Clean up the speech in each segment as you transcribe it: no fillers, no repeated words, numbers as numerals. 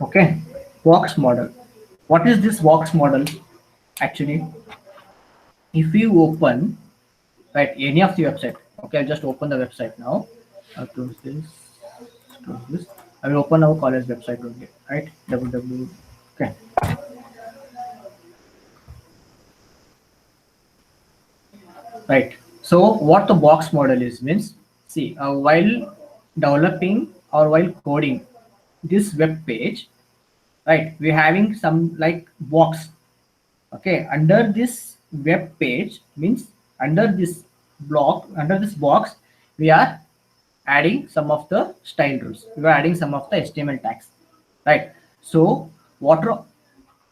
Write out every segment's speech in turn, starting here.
Okay, box model. What is this box model? Actually, if you open right any of the website, okay, I'll just open the website now. I'll close this, close this. I will open our college website only, right? www. Okay, right. So what the box model is means, see, while developing or while coding this web page, right, we're having some like box. Okay, under this web page means under this block, under this box, we are adding some of the style rules. We are adding some of the HTML tags, right? So what are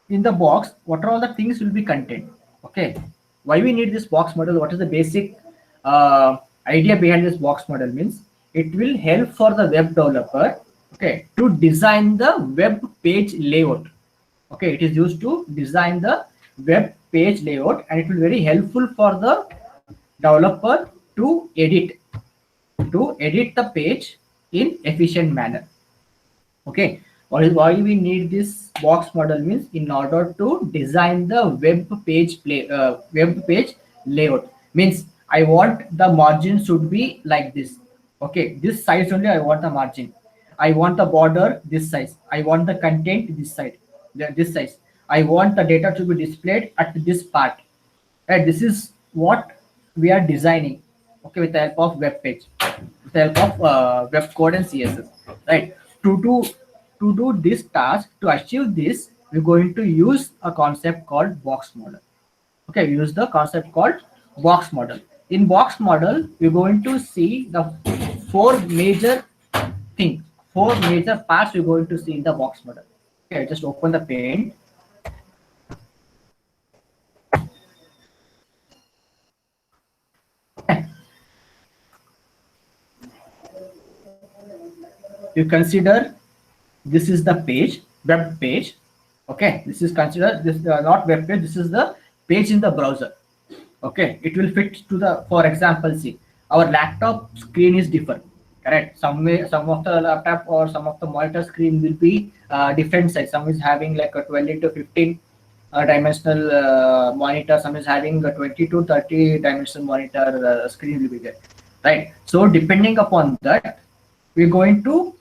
in the box? What are all the things will be contained? Okay, why we need this box model? What is the basic idea behind this box model? Means it will help for the web developer, okay, to design the web page layout. Okay, it is used to design the web page layout, and it will very helpful for the developer to edit the page in efficient manner. Okay, why we need this box model means in order to design the web page layout. Means I want the margin should be like this. Okay, this size only I want the margin. I want the border this size. I want the content this side, this size. I want the data to be displayed at this part. Right, this is what we are designing. Okay, with the help of web page, with the help of web code and CSS. Right, to do this task, to achieve this, we're going to use a concept called box model. Okay, we use the concept called box model. In box model, we're going to see the four major things, four major parts we're going to see in the box model. Okay, just open the paint. You consider this is the page, web page. Okay, this is considered this not web page, this is the page in the browser. Okay, it will fit to the, for example, see, our laptop screen is different, correct? Some of the laptop or some of the monitor screen will be different size. Some is having like a 20 to 15 dimensional monitor, some is having a 20 to 30 dimensional monitor screen will be there, right? So depending upon that, we're going to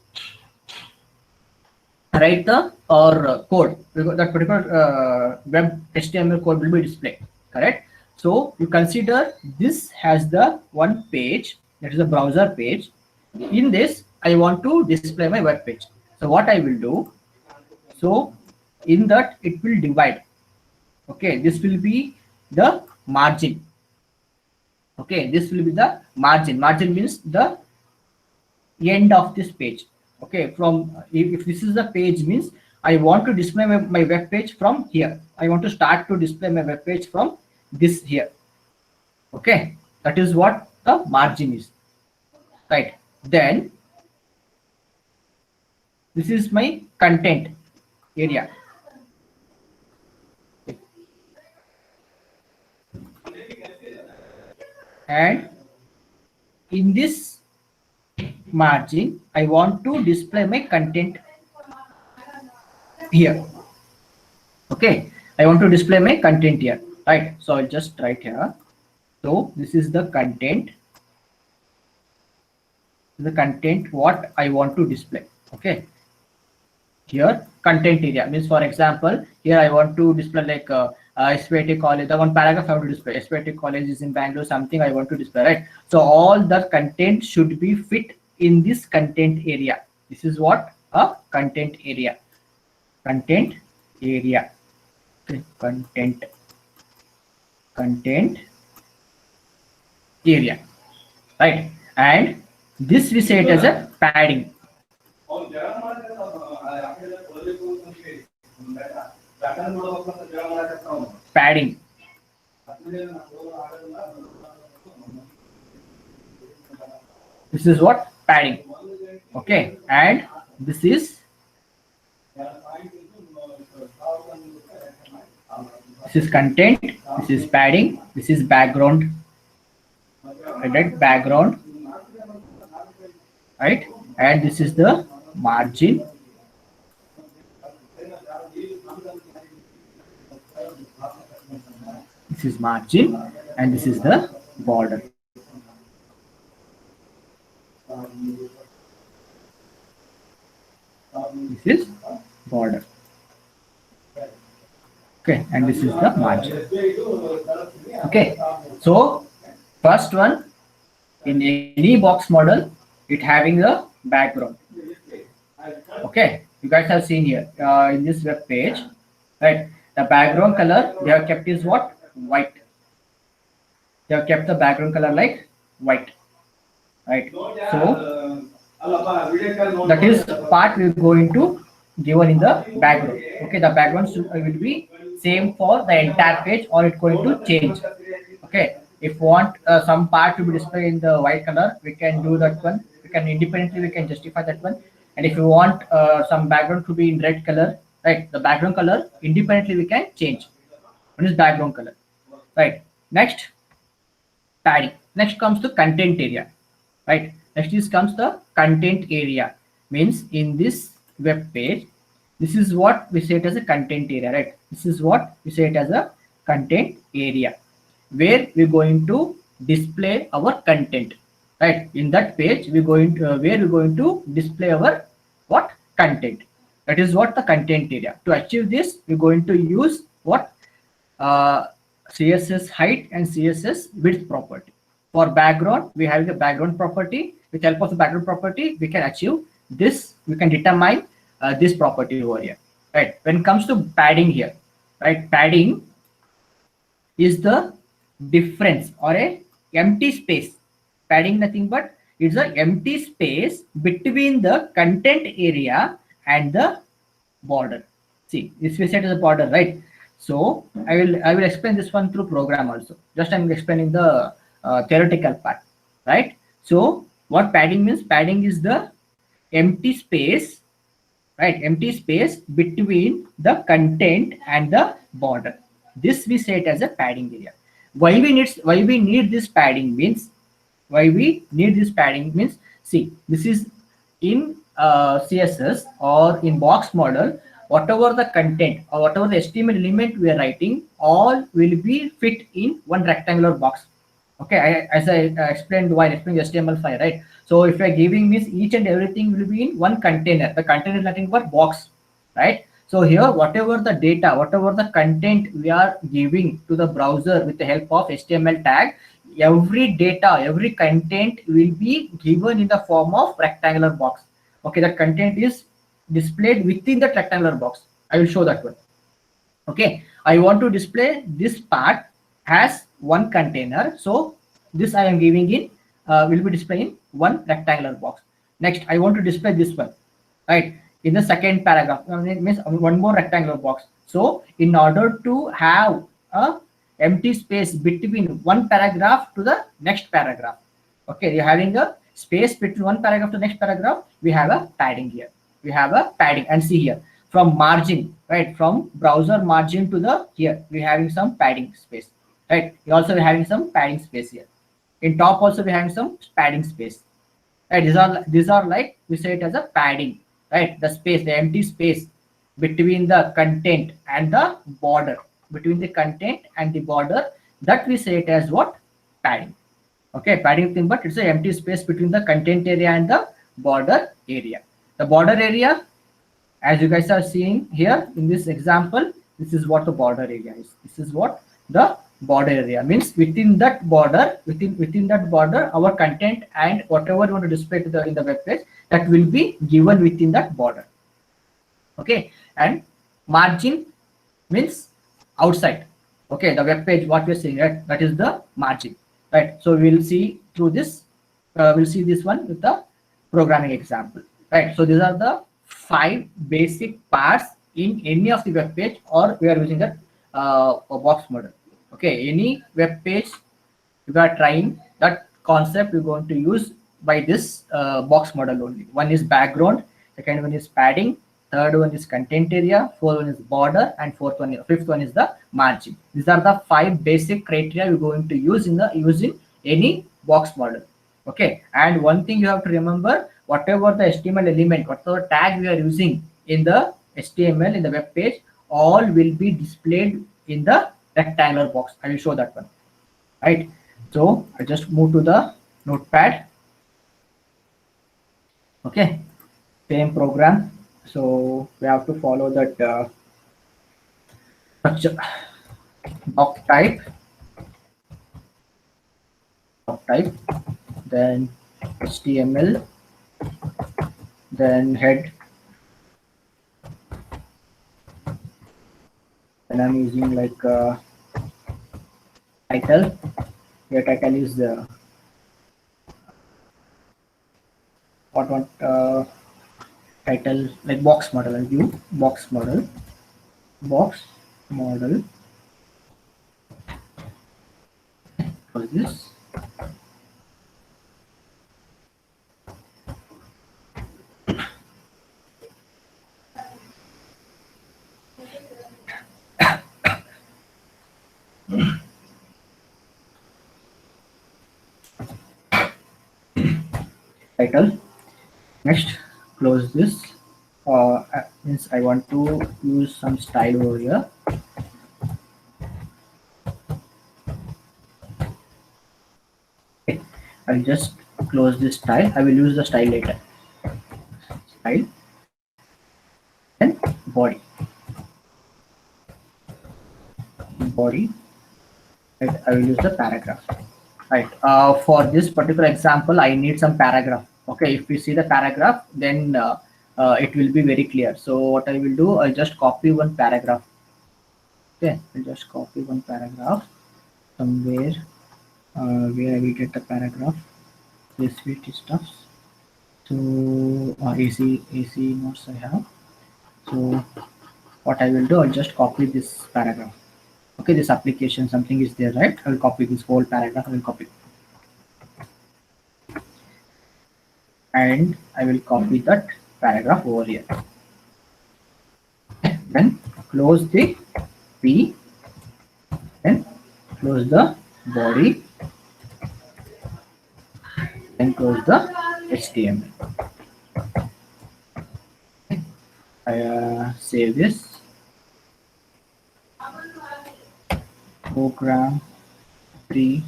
write the or code. That particular web HTML code will be displayed, correct? So you consider this has the one page, that is a browser page. In this, I want to display my web page. So what I will do, so in that it will divide. Okay, this will be the margin. Okay, this will be the margin. Margin means the end of this page. Okay, from if this is the page means I want to display my web page from here. I want to start to display my web page from this here. Okay, that is what the margin is, right? Then this is my content area. And in this margin, I want to display my content here. Okay, I want to display my content here, right? So I'll just write here. So this is the content, what I want to display. Okay, here content area means, for example, here I want to display like SPIT college, the one paragraph I want to display. SPIT college is in Bangalore, something I want to display, right? So all the content should be fit in this content area. This is what a content area. Content area. Okay, content area, right? And this we say it as a padding. Padding. This is what padding. Okay, and this is This is content, this is padding, this is background, right? Background, right? And this is the margin. This is margin, and this is the border. This is border. Okay, and this is the margin. Okay, so first one, in any box model, it having a background. Okay, you guys have seen here in this web page, right? The background color they have kept is what? White. They have kept the background color like white, right? So that is part we're going to given in the background. Okay, the background will be same for the entire page, or it's going to change. Okay, if we want some part to be displayed in the white color, we can do that one. We can independently we can justify that one. And if you want some background to be in red color, right, the background color independently we can change. One is background color, right? Next, padding. Next comes to content area, right? Next is comes the content area. Means in this web page, this is what we say it as a content area, right? This is what we say it as a content area, where we're going to display our content, right? In that page we're going to, where we're going to display our what? Content. That is what the content area. To achieve this, we're going to use what? CSS height and CSS width property. For background, we have the background property. With help of the background property, we can achieve this. We can determine this property over here, right? When it comes to padding here, right? Padding is the difference or a empty space. Padding nothing but it's an empty space between the content area and the border. See, this we set as a border, right? So I will explain this one through program also. Just I'm explaining the theoretical part, right? So what padding means? Padding is the empty space, right? Empty space between the content and the border. This we set as a padding area. Why we need this padding means, see, this is in CSS or in box model, whatever the content or whatever the HTML element we are writing, all will be fit in one rectangular box. Okay, as I explained while explaining HTML5, right? So if you are giving this, each and everything will be in one container. The container is nothing but box, right? So here, whatever the data, whatever the content we are giving to the browser with the help of HTML tag, every data, every content will be given in the form of rectangular box. Okay, that content is displayed within the rectangular box. I will show that one. Okay, I want to display this part as one container, so this I am giving in will be displaying one rectangular box. Next, I want to display this one, right, in the second paragraph. It means one more rectangular box. So in order to have a empty space between one paragraph to the next paragraph, okay, you're having a space between one paragraph to the next paragraph, we have a padding here. We have a padding, and see here from margin, right, from browser margin to the here we're having some padding space, right? We also having some padding space here. In top also we having some padding space, right? These are like we say it as a padding, right? The space, the empty space between the content and the border, between the content and the border, that we say it as what? Padding. Okay, padding thing, but it's an empty space between the content area and the border area. The border area, as you guys are seeing here in this example, this is what the border area is. This is what the border area means. Within that border, within that border, our content and whatever you want to display to the in the web page, that will be given within that border. Okay, and margin means outside. Okay, the web page what we're seeing, right, that is the margin, right? So we'll see through this, we'll see this one with the programming example, right? So these are the 5 basic parts in any of the web page, or we are using a box model. Okay, any web page we are trying, that concept we're going to use by this box model only. One is background, second one is padding, third one is content area, fourth one is border, and fifth one is the margin. These are the 5 basic criteria we're going to use in the using any box model. Okay, and one thing you have to remember, whatever the HTML element, whatever tag we are using in the HTML in the web page, all will be displayed in the rectangular box. I will show that one. Right. So I just move to the notepad. Okay, same program. So we have to follow that structure. Doc type, then HTML, then head, and I'm using like title. Your title is the what title, like box model. I'll give box model, for this. Title. Next, close this. Means I want to use some style over here. Okay, I'll just close this style. I will use the style later. Style and body. Right, I will use the paragraph. Right. For this particular example, I need some paragraph. Okay, if we see the paragraph, then it will be very clear. So what I will do, I'll just copy one paragraph. Okay, I'll just copy one paragraph somewhere where I will get the paragraph. This stuff. So AC notes I have. So what I will do, I'll just copy this paragraph. Okay, this application, something is there, right? I will copy this whole paragraph. I will copy, and I will copy that paragraph over here. Then close the P, and close the body, and close the HTML. I save this. Program 3.html.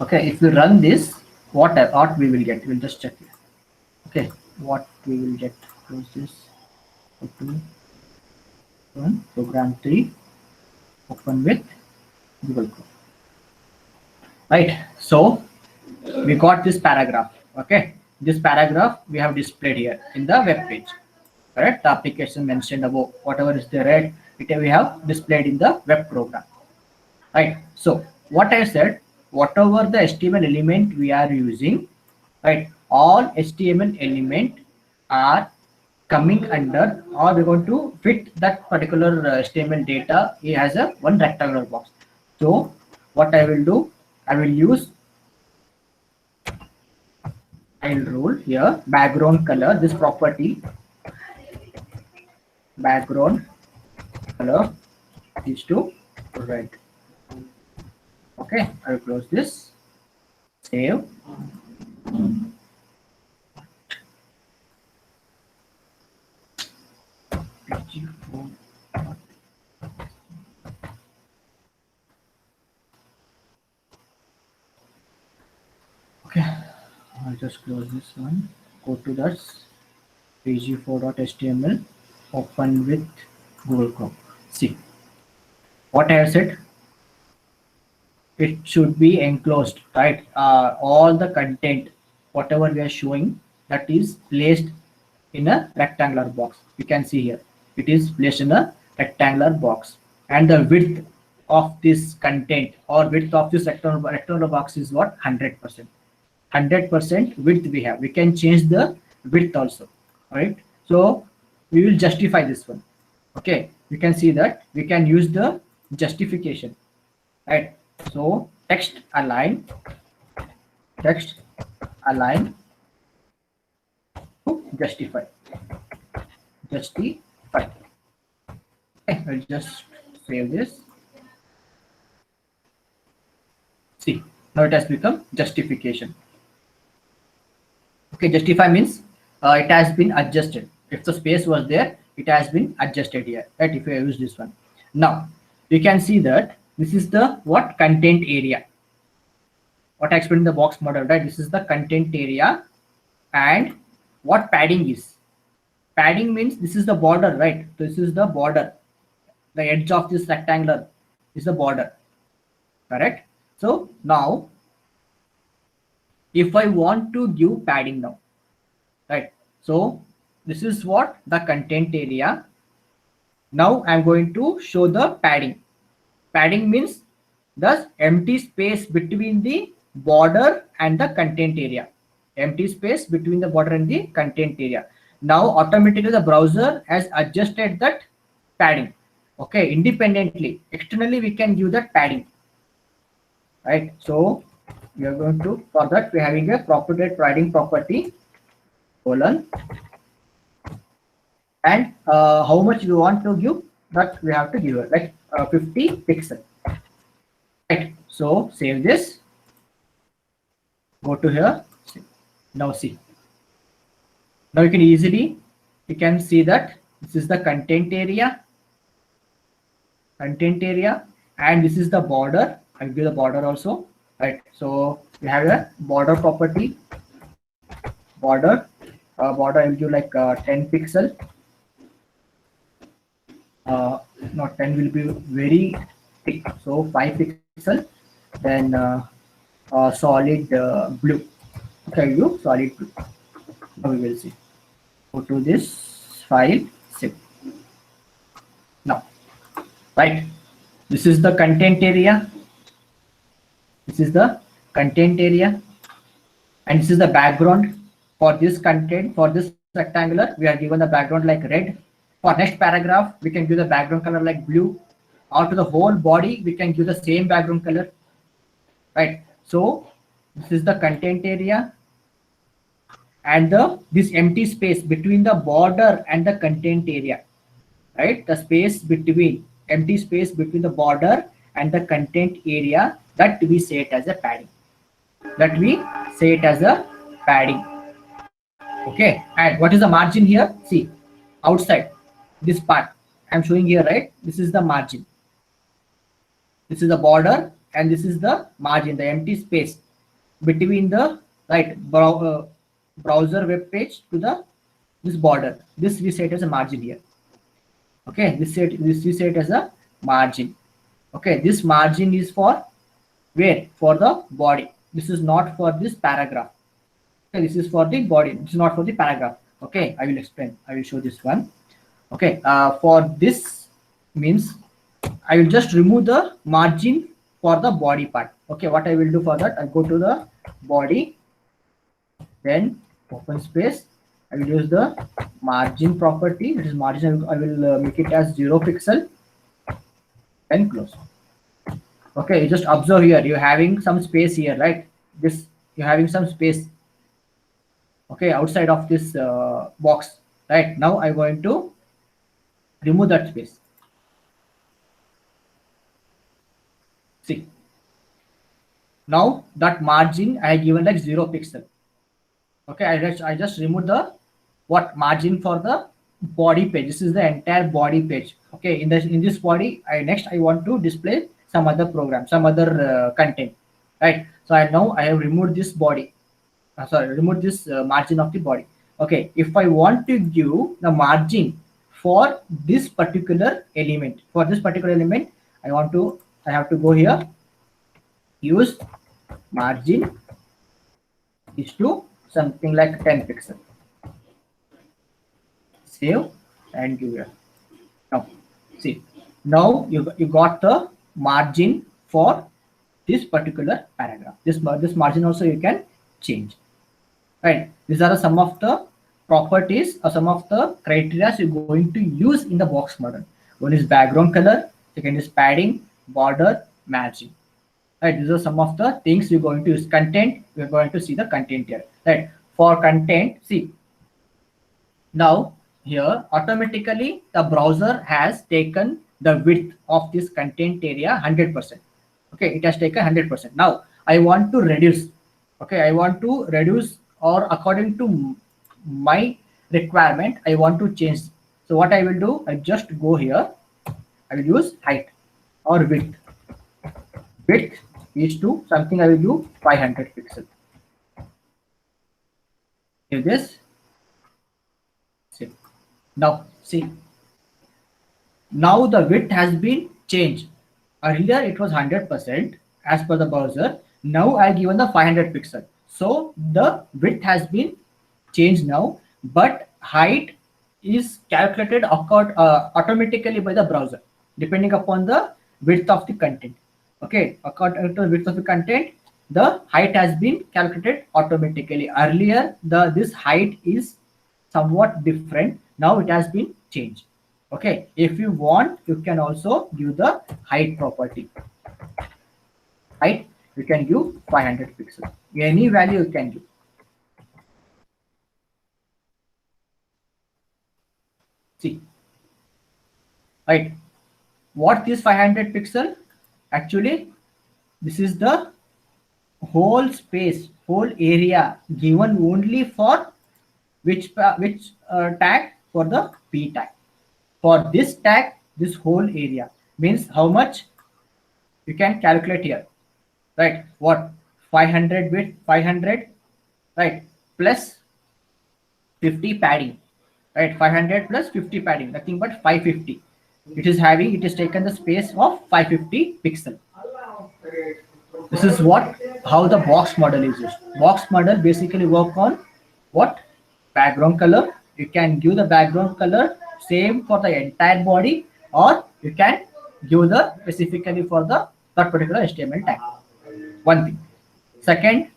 Okay, if we run this, what we will get? We'll just check it. Okay, what we will get? Close this. Open program 3. Open with Google Chrome. Right. So we got this paragraph. Okay, this paragraph we have displayed here in the web page. Correct? The application mentioned above, whatever is there, right? We have displayed in the web program. Right. So what I said, whatever the HTML element we are using, right? All HTML element are coming under, or we're going to fit that particular HTML data. It has a one rectangular box. So what I will do, I will use style rule here. Background color, this property, background color is to red. Okay, I will close this. Save. Okay, I'll just close this one. Go to that pg4.html. Open with Google Chrome. See what I have said. It should be enclosed, right? All the content, whatever we are showing, that is placed in a rectangular box. You can see here, it is placed in a rectangular box, and the width of this content or width of this rectangular box is what? 100%. 100% width we have. We can change the width also, right? So we will justify this one. Okay, you can see that we can use the justification, right? So text align text align to justify. Okay, I'll just save this. See, now it has become justification. Okay, justify means it has been adjusted. If the space was there, it has been adjusted here, right? If I use this one. Now, you can see that this is the what content area. What I explained in the box model, right? This is the content area, and what padding is. Padding means this is the border, right? This is the border. The edge of this rectangular is the border, correct? So now, if I want to give padding now, right? So this is what the content area. Now I'm going to show the padding. Padding means the empty space between the border and the content area. Empty space between the border and the content area. Now automatically the browser has adjusted that padding. Okay, independently, externally we can give that padding, right? So we are going to, for that we're having a property padding property colon, and how much we want to give, that we have to give it like 50 pixel, right? So save this, go to here. Now see, now you can easily, you can see that this is the content area, and this is the border. I'll give the border also, right? So we have a border property, border I'll give like 10 pixel. Not 10, will be very thick, so 5 pixel. Then solid blue. Okay, you solid blue. Now we will see. Go to this file, save. Now, right, this is the content area. This is the content area, and this is the background for this content. For this rectangular, we are given the background like red. For next paragraph, we can give the background color like blue. Or to the whole body, we can give the same background color, right? So this is the content area, and this empty space between the border and the content area, right? The space between, empty space between the border and the content area, that we say it as a padding. That we say it as a padding. Okay, and what is the margin here? See, outside this part I'm showing here, right? This is the margin. This is the border, and this is the margin, the empty space between the right browser web page to the this border. This we set as a margin here. Okay, this we set as a margin. Okay, this margin is for where? For the body. This is not for this paragraph. Okay, this is for the body. This is not for the paragraph. Okay, I will explain. I will show this one. Okay, for this means I will just remove the margin for the body part. Okay, what I will do for that, I'll go to the body, then open space. I will use the margin property. It is margin. I will make it as 0 pixel and close. Okay, you just observe here. You're having some space here, right? This, you're having some space. Okay, outside of this box, right? Now I'm going to remove that space. See, now that margin I have given like 0 pixel. Okay, I just removed the what margin for the body page. This is the entire body page. Okay, in this body, next I want to display some other program, some other content, right? So now I have removed this body. Remove this margin of the body. Okay, if I want to give the margin for this particular element, I have to go here, use margin is to something like 10 pixel. Save and give here. Now see, now you got the margin for this particular paragraph. This margin also you can change, right? These are some of the properties or some of the criteria you're going to use in the box model. One is background color, second is padding, border, margin. right? These are some of the things we're going to use. Content, we're going to see the content here, right? For content, see, now here automatically the browser has taken the width of this content area 100%. Okay, it has taken 100%. Now I want to reduce. Okay, I want to reduce, or according to my requirement I want to change. So what I will do, I just go here, I will use height or width. Width is to something, I will do 500 pixel. Give this. See. Now see, now the width has been changed. Earlier it was 100% as per the browser. Now I given the 500 pixel. So the width has been changed now, but height is calculated automatically by the browser depending upon the width of the content. Okay, according to the width of the content, the height has been calculated automatically. Earlier, this height is somewhat different. Now it has been changed. Okay, if you want, you can also give the height property. Height, you can give 500 pixels. Any value you can give. See, right? What is 500 pixel? Actually, this is the whole space, whole area given only for which tag, for the p tag. For this tag, this whole area means how much you can calculate here, right? What 500 width, 500, right, plus 50 padding, right? 500 plus 50 padding, nothing but 550. It is having, it is taken the space of 550 pixel. This is what, how the box model is used. Box model basically work on what? Background color. You can give the background color same for the entire body, or you can give the specifically for the that particular HTML tag. One thing. Second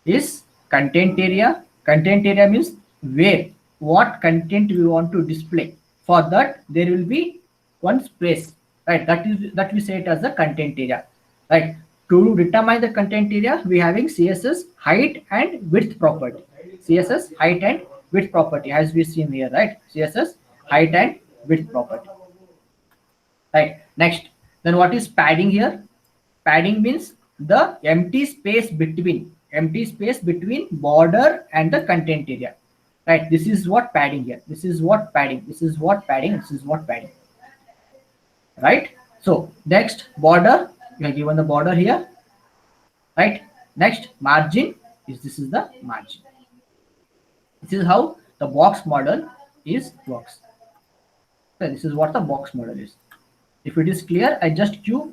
is content area. Content area means where, what content we want to display. For that there will be one space, right? That we say it as the content area, right? To determine the content area, we having CSS height and width property. CSS height and width property, as we seen here, right? CSS height and width property, right? Next, then what is padding here? Padding means the empty space between border and the content area, right? This is what padding here. This is what padding. This is what padding. This is what padding, right? So next, border, you have given the border here, right? Next, margin is, this is the margin. This is how the box model is works. So this is what the box model is. If it is clear, I just give